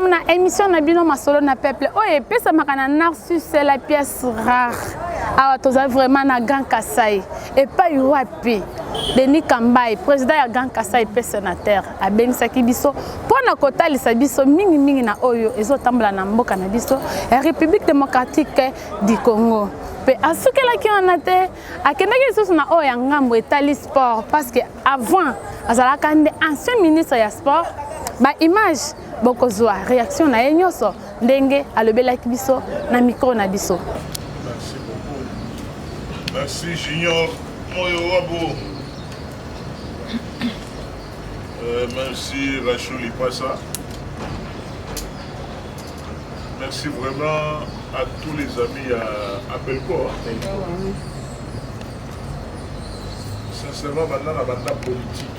na émission na bino masolo na peuple oye pesa makana Narcisse c'est la pièce rare awa toza vraiment na Grand Kasai et pas wapi Denis Kambai président ya Grand Kasai pe sénateur abenisaki biso pona kotalisa biso mingi na oyo ezotambola na mboka na biso ya République démocratique du Congo pe asukelaki wana te akendaki lisusu na oyo ya ngambo etali sport parce que avant azalaka nde ancien ministre ya sport ba image bokozwa réaction na ye nyonso ndenge alobelaki biso na micro na biso. Merci beaucoup. Merci Junior Moyo Wabo. Merci Rachel Lipassa. Merci vraiment à tous les amis à Belco. Sincèrement, maintenant la bande politique,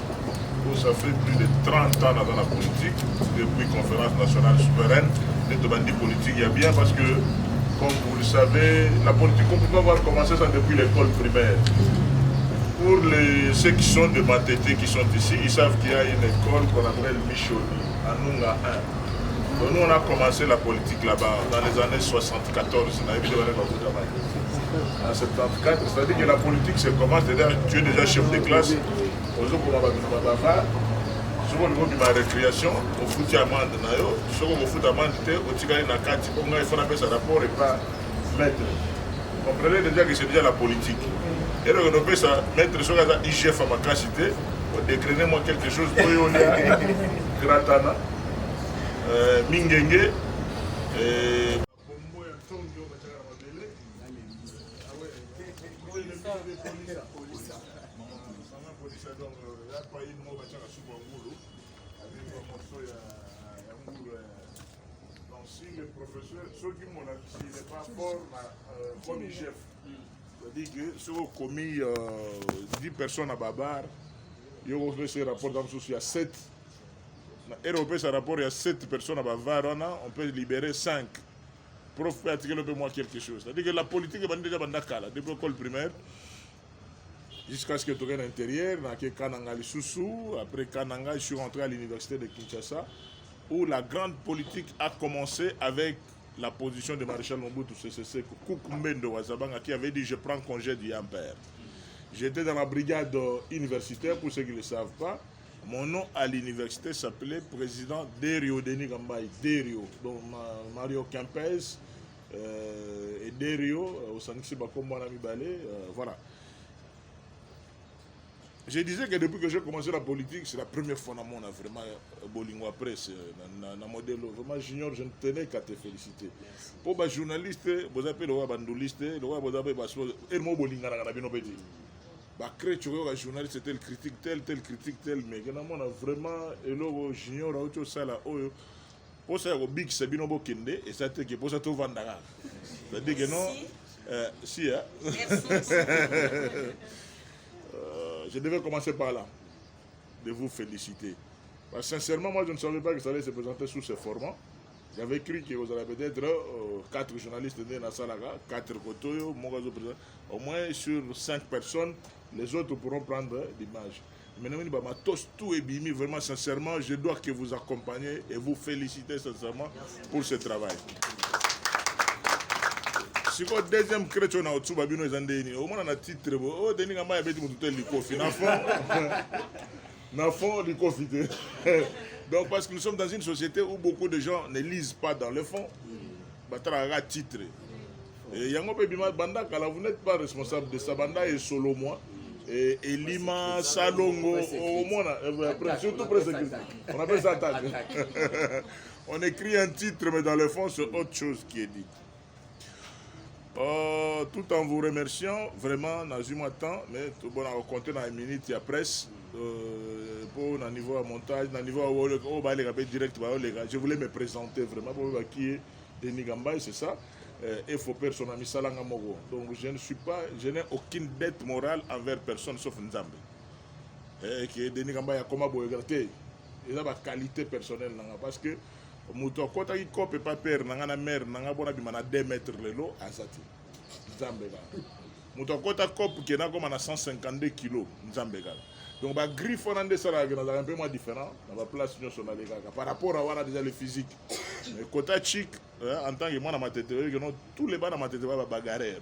ça fait plus de 30 ans dans la politique, depuis Conférence nationale souveraine, de bandits politiques, il y a bien parce que, comme vous le savez, la politique, on peut avoir commencé ça depuis l'école primaire. Pour ceux qui sont de Matete, qui sont ici, ils savent qu'il y a une école qu'on appelle Michoni, à Nunga 1. Donc nous, on a commencé la politique là-bas dans les années 74. En 74, c'est-à-dire que la politique se commence, tu es déjà chef de classe. Souvent au niveau de ma récréation, au foot amende nayo, souvent au foot amende au tigari na kati, comme il faut appeler ça rapport et pas maître. Vous comprenez déjà que c'est déjà la politique. Et donc on peut ça maître sur la IGF à ma capacité, pour décréner moi quelque chose pour Yolia, Gratana, Mingenge, donc si le professeur, ceux qui m'ont dit s'il n'est pas fort comme chef, c'est-à-dire que si on a commis 10 personnes à Babar, il y a ce rapport dans le il y a 7. Et on peut ce rapport, il y a 7 personnes à Bavar, on peut libérer 5. Prof peut attirer moi quelque chose. C'est-à-dire que la politique est déjà depuis l'école primaire. Jusqu'à ce que tu rentres à l'intérieur, Kananga Lisusu, après Kananga, je suis rentré à l'université de Kinshasa, où la grande politique a commencé avec la position de Maréchal Mobutu Sese Seko, Kukumbendo Wazabanga, qui avait dit « je prends congé du Ampère ». J'étais dans la brigade universitaire, pour ceux qui ne le savent pas. Mon nom à l'université s'appelait président Derio Denis Gambaï, Derio, donc Mario Kempes et Derio, au Sanixi Bakombo Nami Balé, voilà. Je disais que depuis que j'ai commencé la politique, c'est la première fois dans mon vraiment Bolingo après, dans modèle. Vraiment, Junior, je ne tenais qu'à te féliciter. Pour les journalistes, vous avez le bandoliste, vous avez le Bolingo bah, créer un journaliste, tel critique, tel critique, tel, mais on a vraiment, et là, Junior, autre ça là, pour ça, au big, c'est bien au Kende, et ça, c'est que pour ça, tout vendra. C'est-à-dire que non, si, hein. Je devais commencer par là, de vous féliciter. Parce que sincèrement, moi, je ne savais pas que ça allait se présenter sous ce format. J'avais cru que vous allez peut-être 4 journalistes dans la salle, 4 côtés, au moins sur 5 personnes, les autres pourront prendre l'image. Maintenant, tout est bimi, vraiment sincèrement, je dois que vous accompagner et vous féliciter sincèrement pour ce travail. Si le deuxième chrétien a au-dessus, au moins on a titre, oh, Denis Gamba a dit que l'ikofi, n'a fond l'ikofi. Donc parce que nous sommes dans une société où beaucoup de gens ne lisent pas dans le fond, batara titre. Et Yango Bebima Banda, vous n'êtes pas responsable de ça, Banda et solo moi. Et Lima, Salongo, au moins, surtout on appelle ça attaque. On écrit un titre, mais dans le fond, c'est autre chose qui est dit. Tout en vous remerciant, vraiment, dans un temps, mais tout bon, on compte dans une minute, il y a presse, pour un niveau à montage, un niveau à direct, je voulais me présenter vraiment pour qui est Denis Gambaï, c'est ça. Il faut personne ami Salanga Mogo. Donc je n'ai aucune dette morale envers personne sauf Nzambe. Et que Denis Gambaï a comme aboyé, il a ma qualité personnelle parce que Mouto kota ki kope pas père nanga na mère nanga bona bimana 2 mètres le lot azati. Nzambe ba. moto akota cop qui est comme à 152 kilos nzambe kala. Donc ba griffe on a des ça un peu moins différent dans la place nous sur les gars par rapport à voilà déjà le physique. Mais côté chic en tant que moi dans ma tête tous les bas dans ma tête va bagarrer.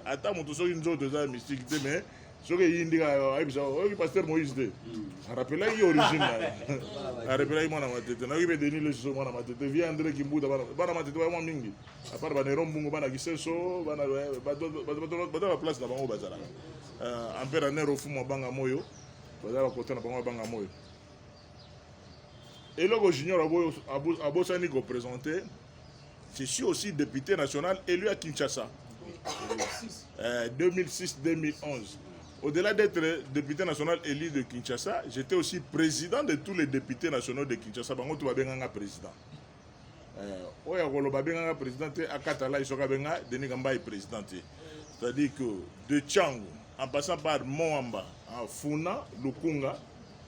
Attends moto so une autre ça mystique mais ce que indica ai bisa pasteur Moïse de. Rappelle là origine là. Rappelle moi dans ma tête. Na ibe Denis le so moi dans ma tête. Vient André Kimbuda bana ma tête moi mingi. À part bana rombungu bana kiseso bana ba place na bango bazala. Ampere nero fumo banga moyo. Bazala côté na bango banga moyo. Et là junior abosani ko présenter. Je suis aussi député national élu à Kinshasa. 2006-2011. Au-delà d'être député national élu de Kinshasa, j'étais aussi président de tous les députés nationaux de Kinshasa. Bango tu babenganga président. Oya kolo babenganga président à Katala isoka benga Denis Kambai président. C'est-à-dire que de Tchango en passant par Moamba, Funa, Lukunga,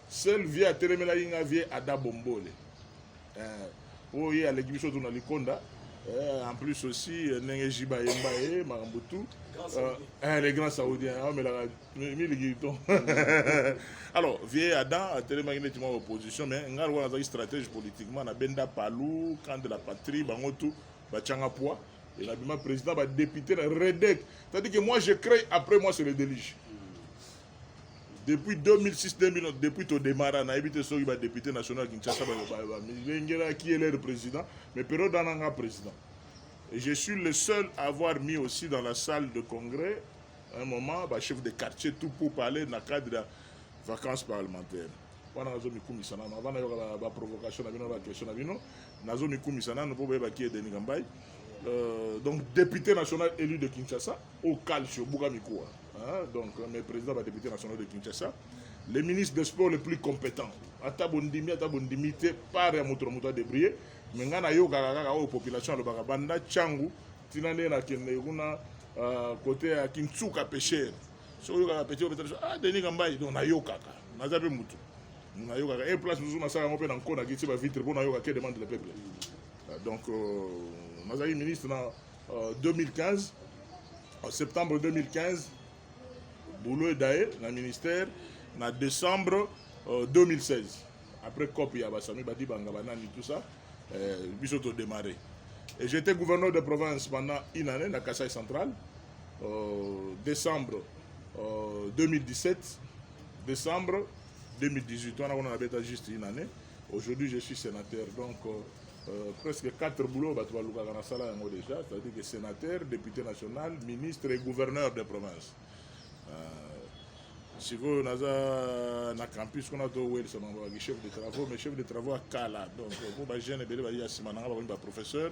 seul via Telemela Inga via Ada Bombole. Oye à l'exhibition de Likonda. En plus aussi, Nengejiba Yembaye, Marambutu, les grands Saoudiens, mais là, alors, vieille Adam a télémagnétiquement opposition, mais on a une stratégie politiquement, on a Benda Palou, camp de la patrie, Bangotu, Bachanga Poa, et l'habillement président va député Redek. C'est-à-dire que moi je crée, après moi c'est le délige. Depuis 2006-2009, depuis ton démarrage, on a évité ce qui va député national Kinshasa, qui est le président, mais Pero Dananga président. Et je suis le seul à avoir mis aussi dans la salle de congrès, un moment, chef de quartier, tout pour parler dans le cadre de vacances parlementaires. Avant la provocation, la question, donc député national élu de Kinshasa, au Calcio, Bougamikoua. Donc, mes présidents de député national de Kinshasa, les ministres des sports les plus compétents. Atabondimi, par un moto de briller, mais il y a une population de Bagabanda, Tchangu, Tinane, côté à Kintsuka pêcheur. Si vous avez pêché, Denis Kambai, on a Yokaka, on a Zabé Moutou. On a Yokaka, et place nous avons un peu dans le qui va vite, on a Yokaka qui demande le peuple. Donc, on a eu ministre en 2015, en septembre 2015. Boulot et Daé, dans le ministère, en décembre 2016. Après COP, il y a Bassami, Badi, Bangabanani, tout ça, Bissoto démarré. Et j'étais gouverneur de province pendant une année, dans Kasaï central, décembre 2017, décembre 2018. On a juste une année. Aujourd'hui, je suis sénateur. Donc, presque 4 boulots, déjà, c'est-à-dire que sénateur, député national, ministre et gouverneur de province. Si vous avez un campus, on a un chef de travaux, mais chef de travaux à Kala. Donc, pour les jeunes, professeur,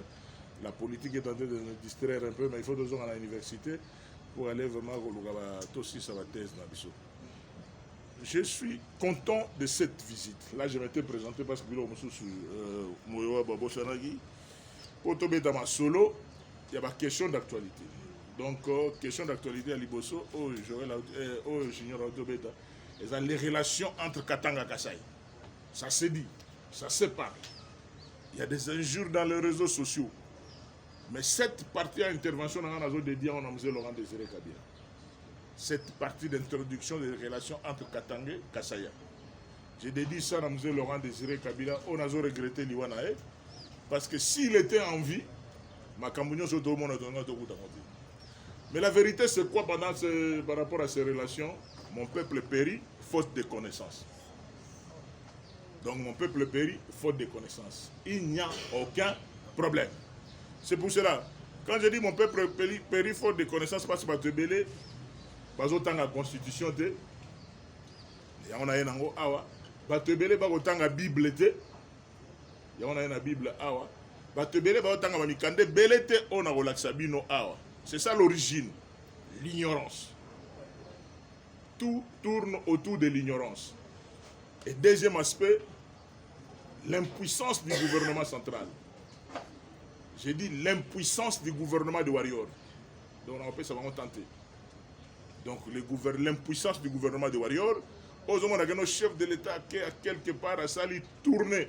la politique est en train de nous distraire un peu, mais il faut 2 ans à l'université pour aller vraiment aussi sur la thèse. Je suis content de cette visite. Là, je m'étais présenté parce que Moyoa Babo Sanagi, pour tomber dans ma solo, il y a ma question d'actualité. Donc, question d'actualité à Liboso, Junior Autobeta, les relations entre Katanga et Kasaï. Ça se dit, ça se parle. Il y a des injures dans les réseaux sociaux. Mais cette partie d'intervention, on a dédié à M. Laurent Désiré Kabila. Cette partie d'introduction des relations entre Katanga et Kasaï. J'ai dédié ça à M. Laurent Désiré Kabila. On a regretté l'Iwanae. Parce que s'il était en vie, ma Cambouignon sur tout le monde a donné. Mais la vérité, c'est quoi par rapport à ces relations? Mon peuple périt, faute de connaissances. Donc mon peuple périt, faute de connaissances. Il n'y a aucun problème. C'est pour cela, quand je dis mon peuple périt, faute de connaissances, parce que tu es belé, parce que la constitution, on a une awa, tu es belé, parce que la Bible, on a une Bible awa, tu es belé, parce que la Bible, on a relaxabino awa. C'est ça l'origine, l'ignorance. Tout tourne autour de l'ignorance. Et deuxième aspect, l'impuissance du gouvernement central. J'ai dit l'impuissance du gouvernement de Warrior. Donc on peut savoir tenter. Donc l'impuissance du gouvernement de Warrior, on a un chef de l'État qui a quelque part à s'aller tourner.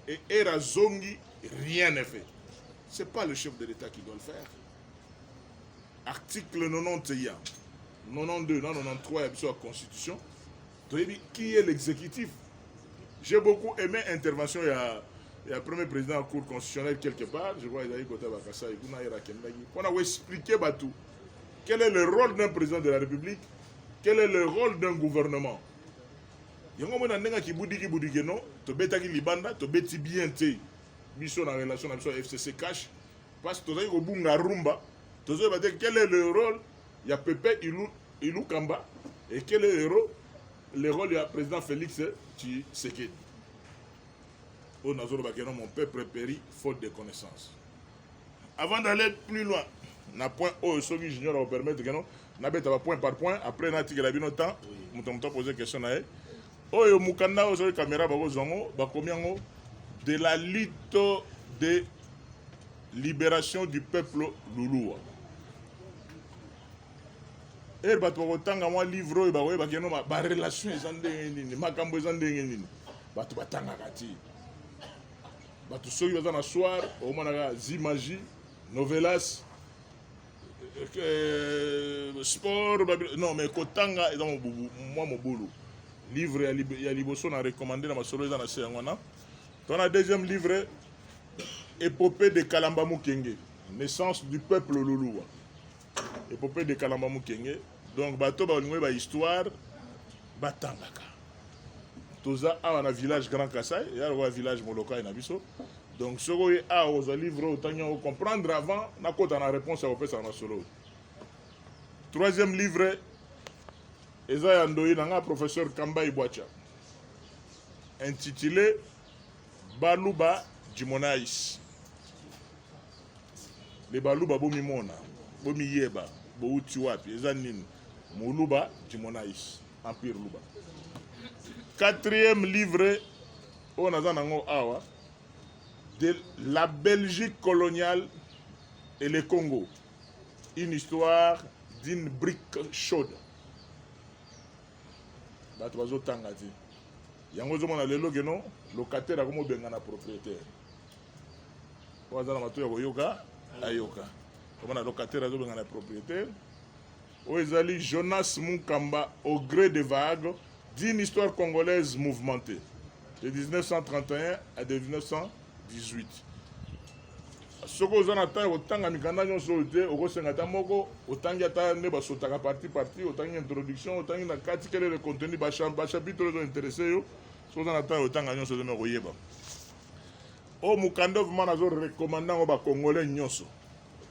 Et Era Zongi, rien n'est fait. Ce n'est pas le chef de l'État qui doit le faire. article 91, 92, 93, il y a la Constitution. Qui est l'exécutif? J'ai beaucoup aimé l'intervention, il y a le premier président de la Cour constitutionnelle quelque part, je crois qu'il y a eu Kota Bakassa, on a expliqué tout. Quel est le rôle d'un président de la République? Quel est le rôle d'un gouvernement? Il y a un moment qui dit non, tu bêta qui libanda, tu bêti bien té, biso en relation avec le FCC cash, parce que tu as un rumba, tu as dit quel est le rôle? Il y a Pepe Ilou Kamba, et quel est le rôle du président Félix Tshisekedi? Au Nazoro Bakeno, mon peuple périt faute de connaissances. Avant d'aller plus loin, na point O, ce qui j'ignore va permettre que non, na bête point par point, après na tigre la bien temps, nous t'ont posé question na elle. Oh yo mukanda o sur caméra ba zongo, ba combien de la lutte de libération du peuple Lulua. Et ba to tanga moi livre ba we ba keno ba relation ezande nini, makambo ezande nini. Ba to batanga kati. Ba to soki baza na soir, au manaka zimagie, novelas, sport, non mais kotanga eza moi mon boulot. Livre il y a liboso na recommandé na masolo eza na sengona. Ton a deuxième livre épopée de Kalamba Mukenge, naissance du peuple Lulua. Épopée de Kalamba Mukenge. Donc bato ba ngwe ba histoire batangaka. Toza a na village Grand Kassai, il y a le village Moloka na biso. Donc ce que a aux livres autant comprendre avant na kota na réponse à opesa na solo. Troisième livre Eza Yandoyi nanga professeur Kamba Ibwacha, intitulé Baluba Jimonaïs. Les Baluba bomi mona, bomi yeba, bo uti wapi, eza nini? Moluba Jimonaïs, Empire Luba. Quatrième livre, on a nango awa, de la Belgique coloniale et le Congo. Une histoire d'une brique chaude. Bato bazo tangati. Yango zo mona lelo geno locataire akomo bengana propriétaire. Wazana matu ya koyoka ayoka. Komona locataire azo bengana propriétaire. Oezali Jonas Munkamba au gré des vagues d'une histoire congolaise mouvementée de 1931 à 1918. Soko ozana ta otanga mikanda nyonso te okosenga ta moko otangi ata ne basotaka parti otangi introduction otangi na kati quel est le contenu ba chapitre les intéressé yo soko ozana ta otanga nyonso te moko yeba o mukanda vraiment nazo recommandant ba congolais nyonso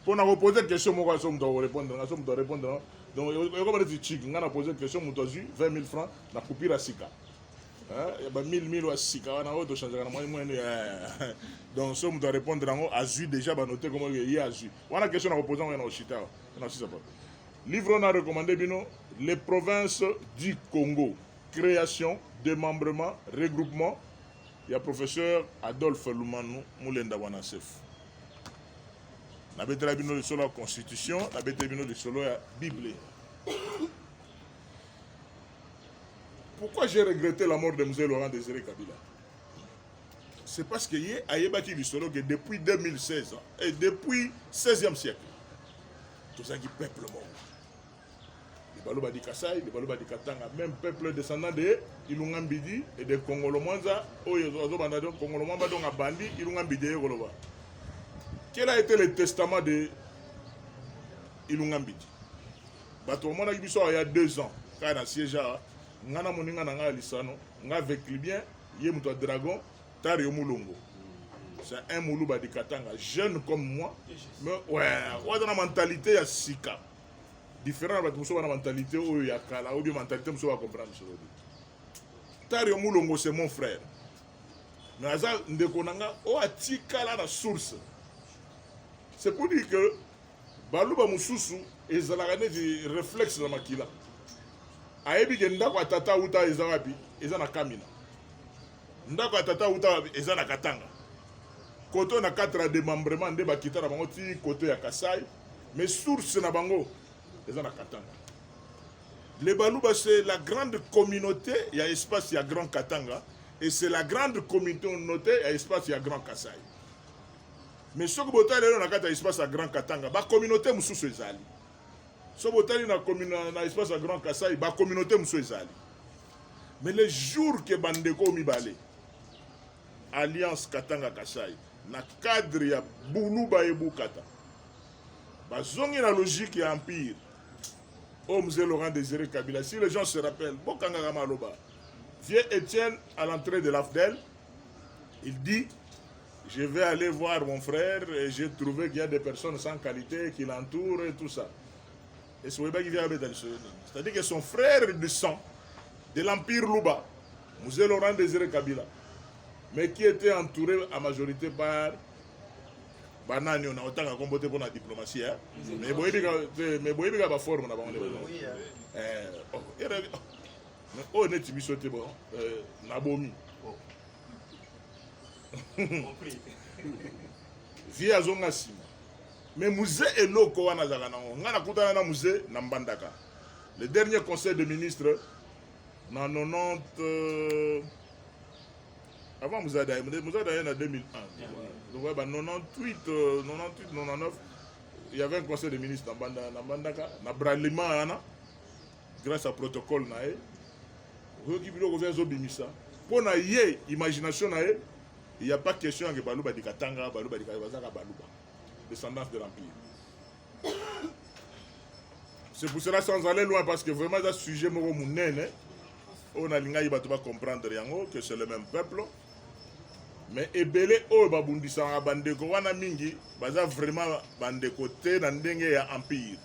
pona ko poser question moko aso mto répondre aso mto répondre donc yoko ba tchik ngana poser question mto azu 20 000 francs na coupure sika. Il y a 1000 ou 6 donc si on doit répondre à Azu déjà noté comment il y a Azu. On a une question à poser au Chita. Livre on a recommandé les provinces du Congo, création, démembrement, regroupement. Il y a professeur Adolphe Lumanou Moulenda Wanasef. La bête bino sur la Constitution, la bête bino sur la Bible. Pourquoi j'ai regretté la mort de M. Laurent Désiré Kabila? C'est parce que y a que depuis 2016 et depuis le 16e siècle, tout ça qui peuple mort. Les Balouba di Kassai, les Balouba di Katanga, même peuple descendant de Ilungambidi et de Congolomwanza, Congolomwamba donc a bandi, Ilungambidi et Goloba. Quel a été le testament de Ilungambidi? Bateau, il y a 2 ans, quand il a siégé à ngana moninga nanga lisano nga avec libyen ye muto dragon tari mulungu. C'est un Moluba di Katanga jeune comme moi mais ouais on a une mentalité ya sika différent de muso na mentalité oyo ya kala ou bien mentalité muso va comprendre ce tari mulungu c'est mon frère mais azal ndeko nanga o atikala na source. C'est pour dire que baluba mususu ezalaka ne réflexe na makila ayebi ke ndako atata uta eza wapi eza na Kamina, ndako atata uta eza na Katanga, koto na 4 démembrement nde bakita na bango ti koto ya Kasai mais source na bango eza na Katanga. Les Baluba c'est la grande communauté ya espace ya Grand Katanga et c'est la grande communauté ya espace ya Grand Kasai. Mais soki bota lelo na kata espace ya Grand Katanga ba communauté mususu ezali Si vous avez dans l'espace à Grand Kassai, la communauté est allée. Mais les jours que Bandeko Mibale, Alliance Katanga Kassai, na cadre ya Boulouba et Boukata, bazongi la logique et empire. Oh, Mzé Laurent Désiré Kabila, si les gens se rappellent, Bokanga Maloba, vieux Étienne à l'entrée de l'AFDEL, il dit, je vais aller voir mon frère et j'ai trouvé qu'il y a des personnes sans qualité qui l'entourent et tout ça. Et c'est-à-dire que son frère de sang, de l'Empire Louba, Mzé Laurent Désiré Kabila, mais qui était entouré à majorité par Banani, on a autant qu'à combattre pour la diplomatie. Mais il y a une forme. Oh, on est timide, c'est bon. Nabomi. Via Zonga Sima. Mais musée est loko wana zagana. On a kutana na musée na Mbandaka. Le dernier conseil de ministres na 90 avant Mouzada en 2001. Donc 98 99 il y avait un conseil de ministres na Mbandaka na Bralima ana grâce à protocole nae. Qui bilo revient zo bimisa. Pour na ye imagination nae, il n'y a pas question que Balouba di Katanga, Balouba di Kazaka Balouba. Descendance de l'Empire. C'est pour cela sans aller loin parce que vraiment ce sujet moro munene on a linga iba to comprendre yango que c'est le même peuple. Mais ebele o babundisa bandeko wana mingi baza vraiment bandeko te na ndenge ya empire.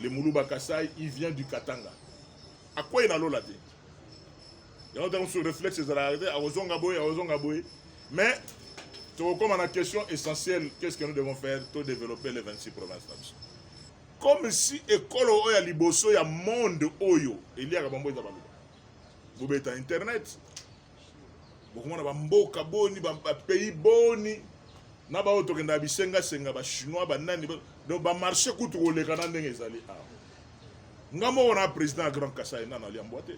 Le Moulouba Kassai, il vient du Katanga. À quoi il a l'olate? Il y a un réflexe de la réalité, à Ozongaboye. Mais, comme la question essentielle, qu'est-ce que nous devons faire pour développer les 26 provinces? Comme si l'école Oya Liboso, il y a monde Oyo, il y a un vous êtes Internet, vous avez un boni, un pays boni, na ba auto kenda bisenga senga ba chinois ba nani donc ba marché kutu ko le kana ndenge ezali a ngamo on a président Grand Kassai na ali amboité.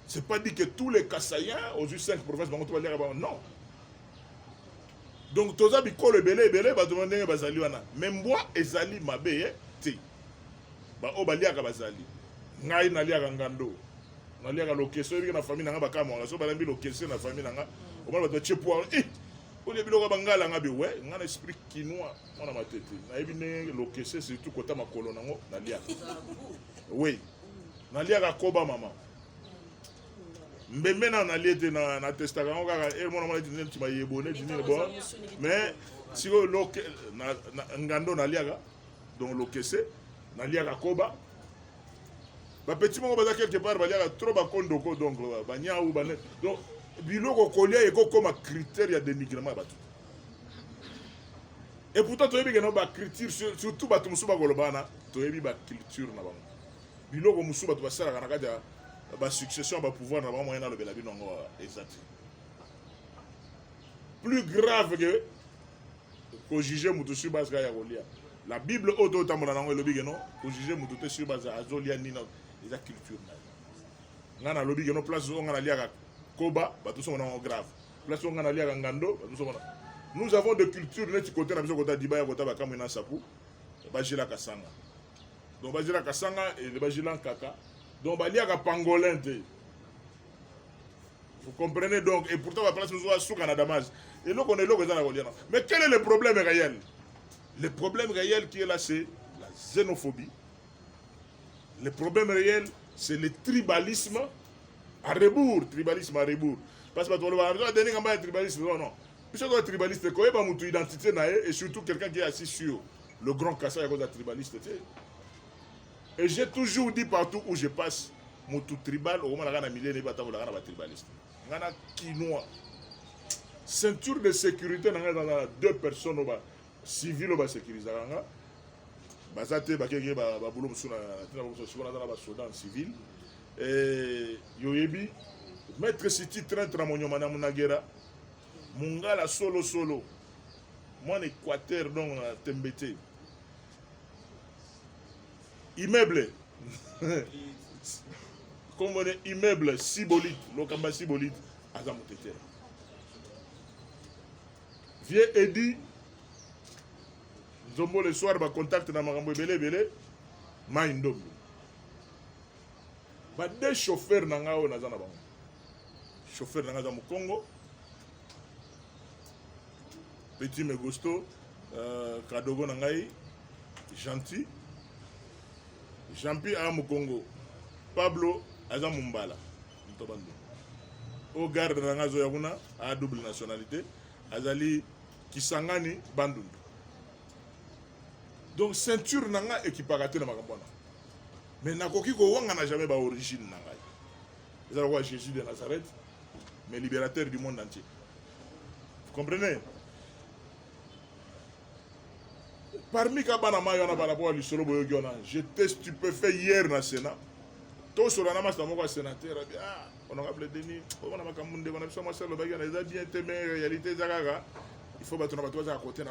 C'est pas dit que tous les Kassaïens aux 5 provinces vont aller là-bas, non. Donc toza bikolo belé ba demander ba zali wana même moi ezali mabe ti ba o ba liaka bazali ngai na liaka ngando na liaka lokeso bi na famille nga ba kama so ba lambi lokeso na famille nga o ba ba chepo au début, on a un esprit quinois, on a ma tête. On a le surtout quand on a colonne. Oui, on a un koba maman. Mais maintenant, on a un testament. On a un mais si on a un gando, donc on a un koba. Petit moment, quelque part, il y a trop de kondoko, donc donc biloko kolia eko comme critère ya dénigrement ya bato. Et pourtant toyebi que ba critère surtout bato musu ba kolobana toyebi ba culture na bango. Biloko musu bato basala kana kata ba succession ba pouvoir na bango moyen na lobela bino ngo exact. Plus grave que ko juger mutu sur base ya kolia. La Bible auto tamona nango lobi que non ko juger mutu te sur base azolia ni na eza culture na. Ngana lobi que non place on ngana lia Koba, grave. Nous avons des cultures, côté Dibaya, côté Bakamina Sapou, Bajila Kassanga. Donc Bajila Kassanga et Bajila Kaka. Donc Bajila Pangolin. Vous comprenez donc, et pourtant, la place nous a sous Canadamas. Et nous, on est là. Mais quel est le problème réel? Le problème réel qui est là, c'est la xénophobie. Le problème réel, c'est le tribalisme. À rebours, tribalisme à rebours. Parce que tu vas donner un tribalisme, non. Puisque tu es tribaliste, tu as une identité et surtout quelqu'un qui est assis sur le grand Kassai, il y a un tribaliste. Et j'ai toujours dit partout où je passe, mon tout tribal, au moins, il y a un millier de tribalistes. Il y a un quinois. Ceinture de sécurité, il y a 2 personnes civiles qui sont sécurisées. Bazate, il y a un soldat civil. Et yoyebi maître Siti train tramonyo madame Nagera mungala solo moi Équateur donc tembete immeuble comme on est immeuble Sibolite lokamba Sibolite azamutete vieux Edi Zombo le soir ba contact na makambo belé mai ndombo. Ba deux chauffeurs na ngao na zana bango. Chauffeur na ngaza mu Congo. Petit Megosto, Kadogo na ngai, Gentil. Jampi a mu Congo. Pablo aza Mumbala. Ntobando. Au garde na ngazo yakuna a double nationalité. Azali Kisangani Bandundu. Donc ceinture nanga équiparate na makambona. Mais nakoki ko wanga na jamais ba origine nanga. C'est le roi Jésus de Nazareth, mais libérateur du monde entier. Vous comprenez? Parmi kabana mayona par rapport à l'isolo boyogona, j'étais stupéfait hier na Sénat. Tout sur la masse de sénateur, ah, honorable Denis, on a makamundé, on a besoin de le bagage, les a bien aimé, réalité Zagaga. Il faut battre à côté,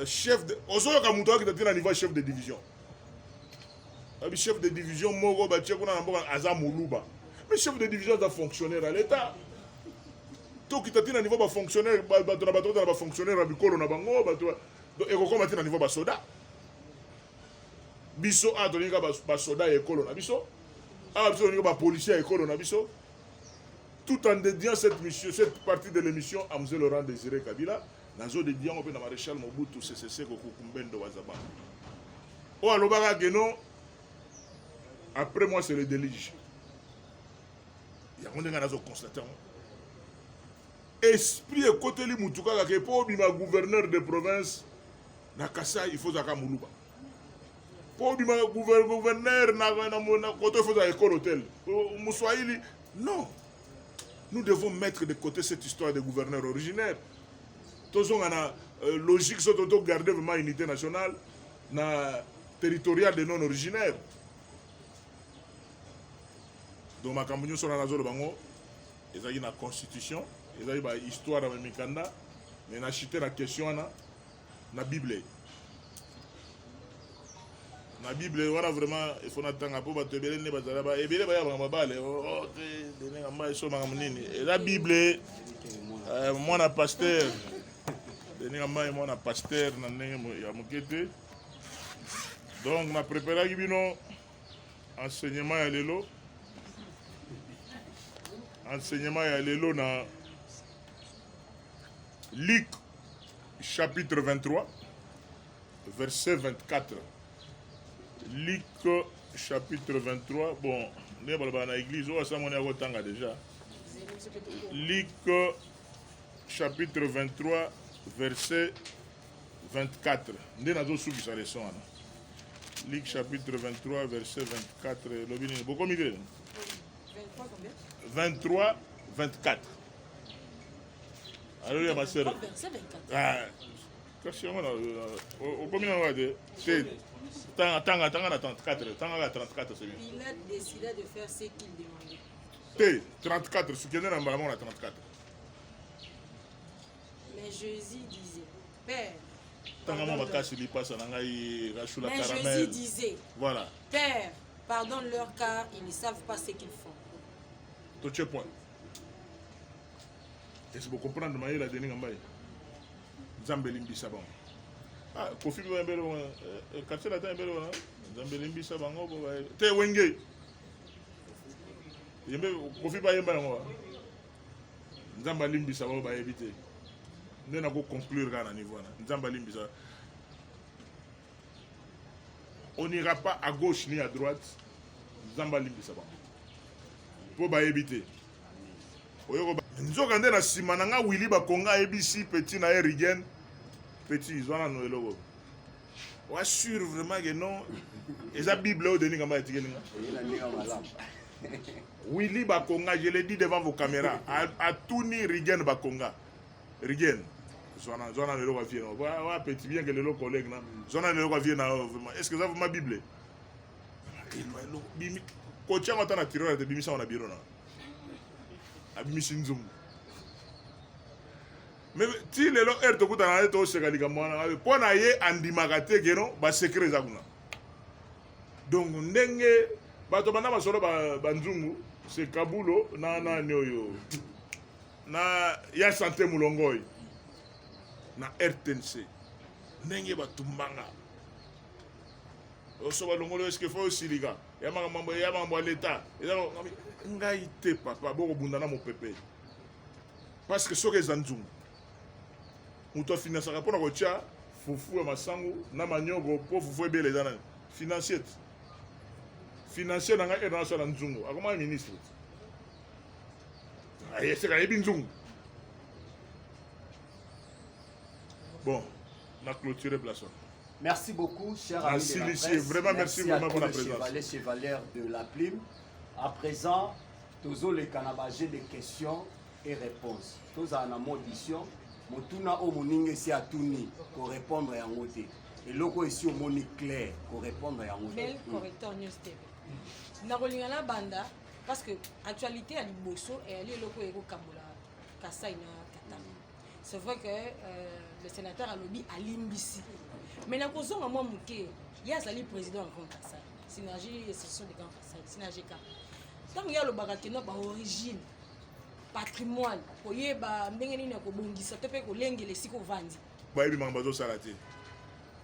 chef de. Ozo Kamuto qui était à niveau chef de division. Le chef de division, Moro Batcheko na Azam Moulouba. Mais chef de division est un fonctionnaire à l'État. Tout qui était à niveau de fonctionnaire, fonctionnaire à Bicolo na Bango, et comment à niveau de soda. Biso a donné ba soda et Colo na Biso. A donné ba policier et Colo na Biso. Tout en dédiant cette mission, cette partie de l'émission à M. Laurent Désiré Kabila, nazo dédiant au maréchal Mobutu CCC Kokumbendo Wazaba. O alobaka geno après moi c'est le délige. Il y a un nazo constaté. Esprit et côté li mutuka ka po bima gouverneur de province na Kasai il faut zaka muluba. Po bima gouverneur na côté il faut za école hôtel. Mouswahili non. Nous devons mettre de côté cette histoire de gouverneur originaire. Tous on a logique surtout garder vraiment unité nationale na territoriale de non originaire. Donc ma campagne sur la zone bango, ils ont une constitution, ils ont une histoire avec Mikanda, mais na chité la question na Bible. Na Bible voilà vraiment il faut attendre pour ba tebele ne bazala ba ebele ba ya ba bale oh de ne ngamba so mangamnini et la Bible moi na pasteur de ne ngamba moi na pasteur na ndenge ya mukete donc na préparer bino enseignement ya lelo na Luc chapitre 23 verset 24. Luc chapitre 23, bon, on est dans l'église, on a déjà. Luc chapitre 23, verset 24. On est dans le Luc chapitre 23, verset 24. Beaucoup mieux. 23, 24. Alors, il y a ma soeur. Verset 24. Ah, qu'est-ce qu'on a au combien on va dire? Tanga 34, c'est bien. Pilate décida de faire ce qu'il demandait. T 34, ce qui est dans le 34. Mais Jésus disait, Père. Mais Jésus disait, voilà. Père, pardonne-leur car ils ne savent pas ce qu'ils font. Tout ce point. Est-ce que vous comprenez de la dernière fois? Zambelimbi Sabon. Ah, Kofi Bembelo, Katsela Tambelo, Zambelimbi Sabango, Te Wenge. Kofi Bayemba, Zambalimbi Sabon va éviter. Nous allons conclure à niveau. Zambalimbi Sabon. On n'ira pas à gauche ni à droite. Zambalimbi Sabon. Pour éviter. Nzokande na simananga Willy Bakonga ABC petit na Erigen petit ils ont la noël. On assure vraiment que non. Et la Bible au denis ngamba etigelinga. Willy Bakonga, je l'ai dit devant vos caméras, à Touni Rigen Bakonga. Rigen. Zona le logo vient. Wa petit bien que le logo collègue là. Zona le logo vient vraiment. Est-ce que ça vous ma Bible? Bimi kocha ngata na tireur de bimisa na biro na. Abimisi nzumbu. Mais si les gens ont tout à l'heure, c'est que pour naïe andimagate geno ba secret zakuna. Donc ndenge bato bana basolo ba nzungu c'est Kabulo na nyoyo na ya santé mulongoi na RTNC ndenge batumbanga osoba longolo est-ce que faut osiliga ya mambo ya l'état ngai te papa boko bundana mo pepe parce que soki eza nzungu moto afinançaka mpona kotia fufu ya masango na maniogo mpo fufu ebele eza nani financier te financier na ngai eza na nzungu akomaka ministre ayeseka yebi nzungu bon na clôturer place. Merci beaucoup, cher merci, ami de la Lucie. presse. Vraiment, merci vraiment pour la présence. Chevaliers de la plume. À présent, tous les canabagés de questions et réponses. Tous en audition. Motuna o moninge si atuni pour répondre à ngoté. Et loko ici au moni clair pour répondre à ngoté. Bel correcteur news TV. Na rolingana banda parce que actualité à liboso et ali loko eko kabola Kasai na Katanga. C'est vrai que le sénateur a lobby à Limbisi. Mais na kozonga moi muke, ya zali président en Grand Kasai. Synergie et section de Grand Kasai, Synergie K. Tant il y a le barakeno ba origine, patrimoine, koye ba ndenge nini ko bongisa to pe ko lengele siko vandi. Ba yebi mamba zo salati.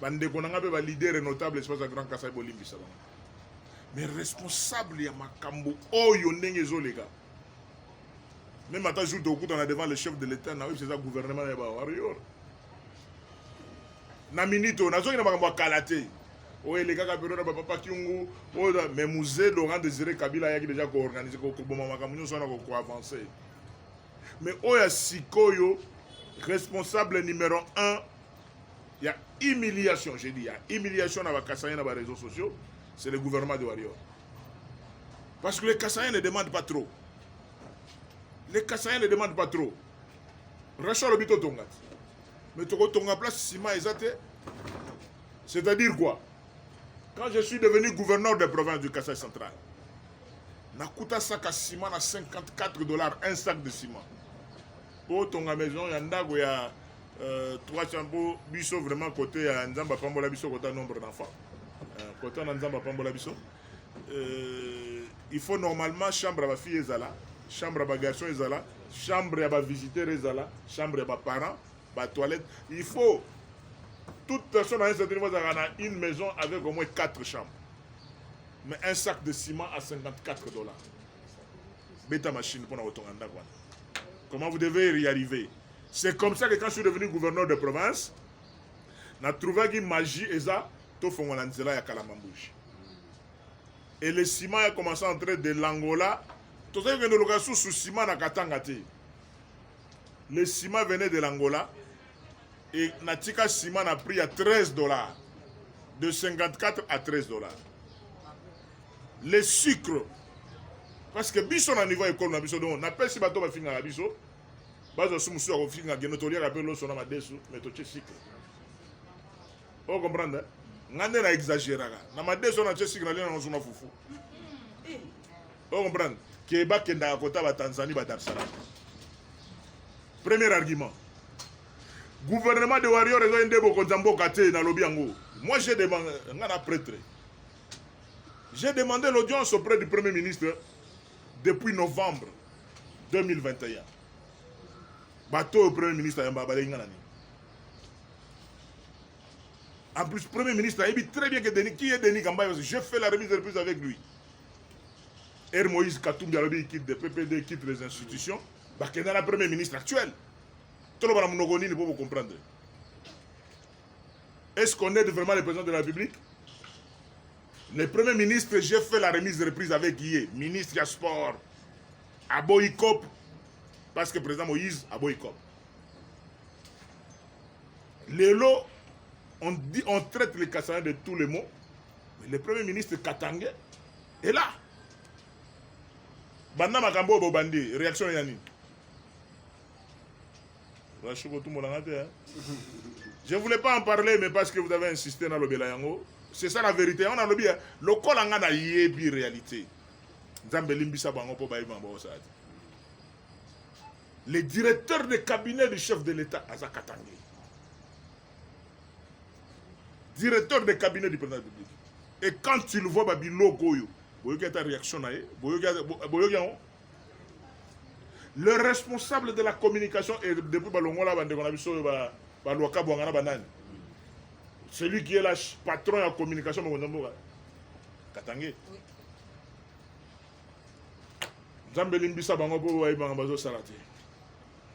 Bande konanga be ba leader notable espace Grand Kasai bo Limbisa ba. Mais responsable ya makambo oyo ndenge zo lega. Même à ta jour de coup on a devant le chef de l'état na c'est ça gouvernement ya ba warrior. Na minito nazo ina makambo kalate. Oye les gars période ba papa Kiungu, oda mais musée Laurent Désiré Kabila yaki déjà ko organiser ko boma makambo nyo sona ko avancer. Mais oya sikoyo responsable numéro 1 il y a humiliation, j'ai dit, il y a humiliation dans les Kassaïens dans les réseaux sociaux, c'est le gouvernement de Warrior. Parce que les Kassaïens ne demandent pas trop. Les Kassaïens ne demandent pas trop. Rachel Obito Tongat. Mais Tonga place Sima Ezate. C'est-à-dire quoi? Quand je suis devenu gouverneur de province du Kasaï central, Nakuta sac à ciment à $54, un sac de ciment. Pour Tonga maison, il y a un 3 chambeaux, biso vraiment côté Nzamba Pambola biso côté nombre d'enfants. Côté Nzamba Pambola biso. Il faut normalement chambre à ma fille Ezala, chambre à ma garçon Ezala, chambre à ma visiteur Ezala, chambre à ma parents, ma toilette. Il faut toute personne à un certain niveau a une maison avec au moins 4 chambres. Mais un sac de ciment à $54. Bêta machine pour notre quoi. Comment vous devez y arriver? C'est comme ça que quand je suis devenu gouverneur de province, j'ai trouvé que magie et ça, tout fait à Kalamambouche. Et le ciment a commencé à entrer de l'Angola. Tout ça, il y a une location sous ciment à Katangate. Le ciment venait de l'Angola. Et Natika Ciment a pris à $13. De 54 à $13. Le sucre. Parce que Bisson a niveau école, on appelle si bateau va finir à Bisson. Vous comprenez? Ngande na exagérer. Na madeso na chesi na lena nzuma fufu. Vous comprenez? Keba kenda kota ba Tanzanie ba Dar es Salaam. Premier argument. Gouvernement de Warrior est un débo konzambo kate na lobi yango. Moi j'ai demandé ngana prêtre. J'ai demandé l'audience auprès du Premier ministre depuis novembre 2021. Bateau au Premier ministre Yamba Balingani. En plus, le Premier ministre a dit très bien que Denis, qui est Denis Kambaye, j'ai fait la remise de reprise avec lui. Et Moïse Katumbi Alobi quitte le PPD, quitte les institutions. Bah, qui est le Premier ministre actuel. Tout le monde ne peut vous comprendre. Est-ce qu'on aide vraiment le président de la République? Le Premier ministre, j'ai fait la remise de reprise avec Yé, ministre du Sport, à Boïkop. Parce que le président Moïse a boycotté. Les lots, on traite les Kassaïens de tous les mots. Mais le premier ministre Katangé est là. Banda Makambo Bobandi, réaction Yanni. Je ne voulais pas en parler, mais parce que vous avez insisté dans le Belayango. C'est ça la vérité. On a le bien. Le Kolanga n'a yébi réalité. Zambelimbisa Bango Pobaïmambo Osadi. Le directeur de cabinet du chef de l'État, Azakatangé. Directeur de cabinet du président de la République. Et quand tu le vois, Babilo Goyo, ta réaction, le responsable de la communication et depuis Balongola, celui qui est là patron de la communication Katangé. Oui. Zambelimbisa bango po wa ibanga bazo salate.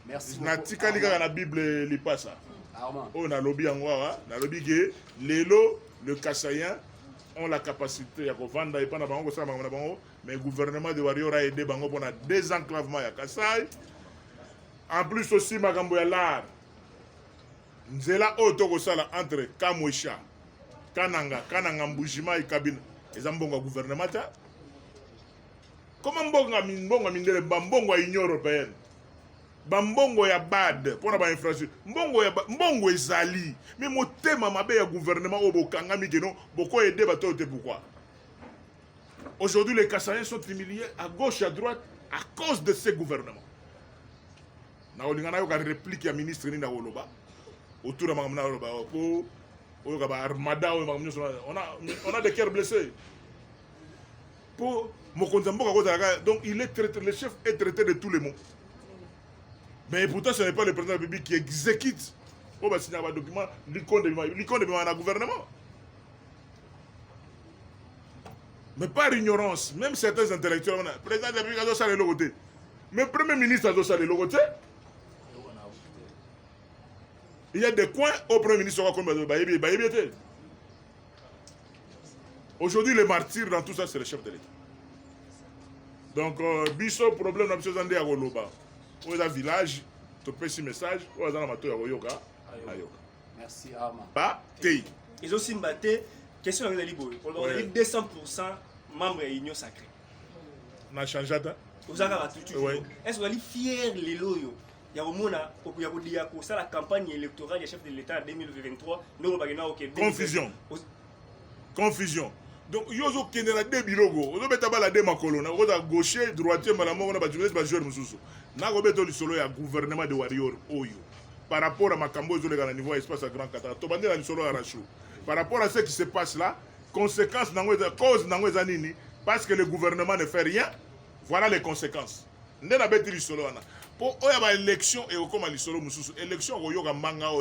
Merci Na tikali kaka na Bible li pasa. Armand. Oh na lobby yango wa, na lobby que lelo le Kassaïen ont la capacité ya kovanda et pendant bango ça bango na bango, mais le gouvernement de Warrior a aidé bango pour na désenclavement ya Kassai. En plus aussi makambo ya l'art. Nzela oto ko sala entre Kamwesha, Kananga Mbujima et Kabine. Les ambongo gouvernement ta. Comment mbongo mindele bambongo ya Union européenne. Bambongo ya bad pour na infrastructure. Mbongo ezali. Mais motema mabe ya gouvernement obokanga mikeno boko aider bato te pourquoi. Aujourd'hui les Kassaïens sont humiliés à gauche et à droite à cause de ces gouvernements. Na olingana yo ka réplique ya ministre ni na Woloba. Autour de Magamna Woloba po armada on a des cœurs blessés. Pour donc il est traité, le chef est traité de tous les mots. Mais pourtant ce n'est pas le président de la République qui exécute. On va signer un document, l'icône de le gouvernement. Mais par ignorance, même certains intellectuels, le président de la République a doit saler le côté. Mais le premier ministre a doit saler le côté. Il y a des coins au premier ministre comme Bayebi. Aujourd'hui, les martyrs dans tout ça, c'est le chef de l'État. Donc, biso problème dans le pays à Goloba. Au village, tu peux ce message, au dans la Yoga. Merci Armand. Pas Tei. Ils ont aussi battu question de Libo. On a 200% membres de l'Union sacrée. On a changé ça. Vous avez tout. Est-ce que vous êtes fiers les loyaux? Il y a la campagne électorale du chef de l'État en 2023. Confusion. Confusion. Donc, il y a deux bilogo. Il y a deux macolons. Il y a gaucher, droitier, malamon, il y a des joueurs. Il y a un gouvernement de Warrior. Par rapport à Makambo, il y a un niveau espace à Grand Qatar. Par rapport à ce qui se passe là, conséquences, cause, parce que le gouvernement ne fait rien, voilà les conséquences. Pour l'élection et comme l'élection,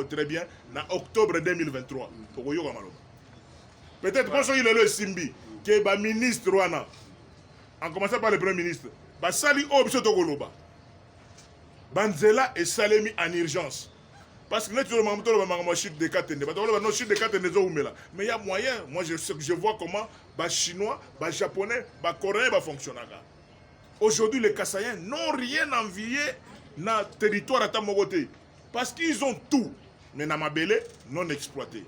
très bien, en octobre 2023. Peut-être que il est le Simbi, qui est le ministre, en commençant par le premier ministre, Sali Obso Togoloba. Banzela et Salemi en urgence. Parce que nous avons chute de 4 mais il y a moyen. Moi, je vois comment les Chinois, les Japonais, les Coréens fonctionnent. Aujourd'hui, les Kassaïens n'ont rien envié dans le territoire à Tamogote. Parce qu'ils ont tout, mais dans Mabele, non exploité.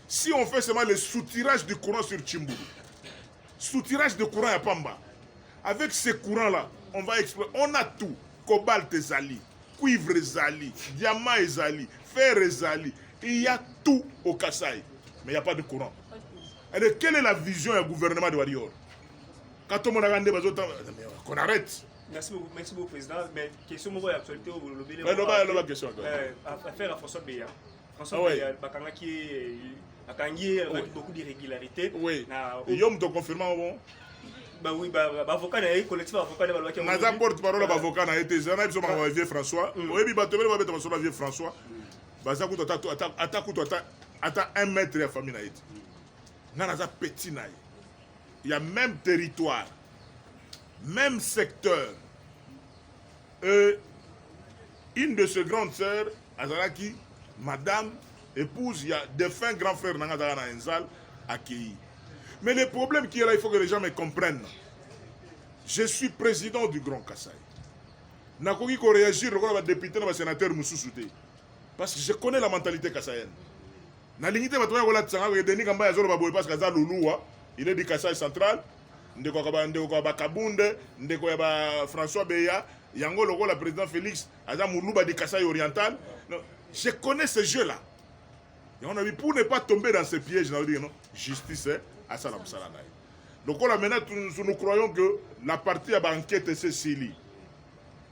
Si on fait seulement le soutirage du courant sur Chimbou, soutirage de courant à Pamba, avec ces courants-là, on va exploiter. On a tout. Cobalt et Zali, cuivre et Zali, diamant et Zali, fer et Zali. Il y a tout au Kassai, mais il n'y a pas de courant. Et quelle est la vision du gouvernement de Warrior? Quand on a regardé, qu'on arrête. Merci beaucoup, Président. Mais question de l'actualité, vous le question. Affaire à François Béa. François Béa, il a beaucoup d'irrégularités. Oui. Il y a un confirmation bon. Bah oui, avocat collectif avocat de Valois qui a porte-parole avocat na été zana biso ma vieux François. Oui bi bato ba beta sur la vieux François. Baza kuto ata 1 mètre ya famille na été. Na za petit na. Il y a même territoire, même secteur. Une de ses grandes sœurs, Azaraki, madame, épouse, il y a des fins grands frères dans la salle accueillis. Mais le problème qui est là, il faut que les gens me comprennent. Je suis président du Grand Kassai. Je ne peux pas réagir comme député ou sénateur Moussoussouté. Parce que je connais la mentalité kassaïenne. Il est du Kassai central. François Béa, Yango Logo, le président Félix, Moulouba du Kassai oriental. Je connais ce jeu-là. Pour ne pas tomber dans ce piège, justice à Salam Salanay. Donc maintenant, nous croyons que la partie à enquête c'est scellée.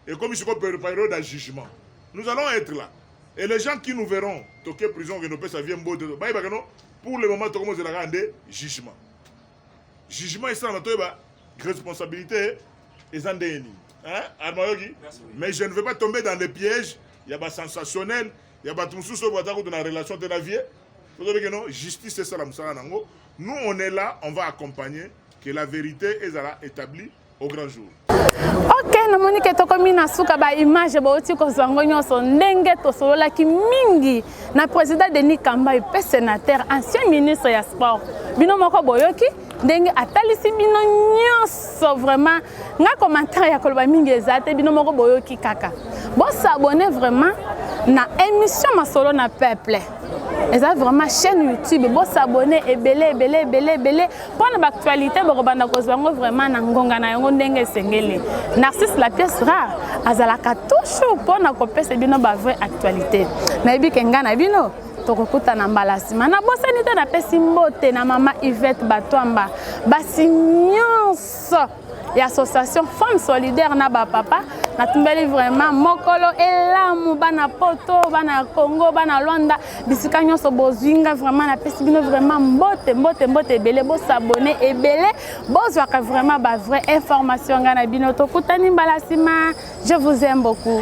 Et comme il se période de jugement, nous allons être là. Et les gens qui nous verront, toquer prison, ça vient pour le moment, nous allons rendre jugement. Jugement, c'est la responsabilité et Zandéni. Mais je ne veux pas tomber dans les pièges. Il y a des sensationnels, il y a des gens qui sont dans la relation de la vie. Vous avez que non, justice c'est ça la moussala nango. Nous on est là, on va accompagner que la vérité est établie au grand jour. Ok, namoni ke tokomi na suka ba image ba oti ko zango nyonso ndenge to solola ki mingi na président Denis Kamba pe sénateur ancien ministre ya sport. Bino moko boyoki ndenge atalisi bino nyonso vraiment nga commentaire ya koloba mingi ezate bino moko boyoki kaka. Bon s'abonner vraiment na émission Masolo na peuple. Et ça vraiment chaîne YouTube, bon s'abonner et belé pour l'actualité borobanda kozango vraiment na ngonga na yango ndenge sengele. Narcisse la pièce rare azalaka toujours pour na kopesa bino ba vraie actualité. Na yebi kenga na bino tokokuta na mbalasima na bosanité na pesi mbote na mama Yvette Batwamba basi nyonso et association Femmes Solidaires na ba papa na tumbeli vraiment mokolo elamu bana poto bana Congo bana Luanda bisika nyonso bozinga vraiment na pesi bino vraiment mbote belé bo s'abonner et belé bozwaka vraiment ba vraie information ngana bino tokutani mbalasima. Je vous aime beaucoup.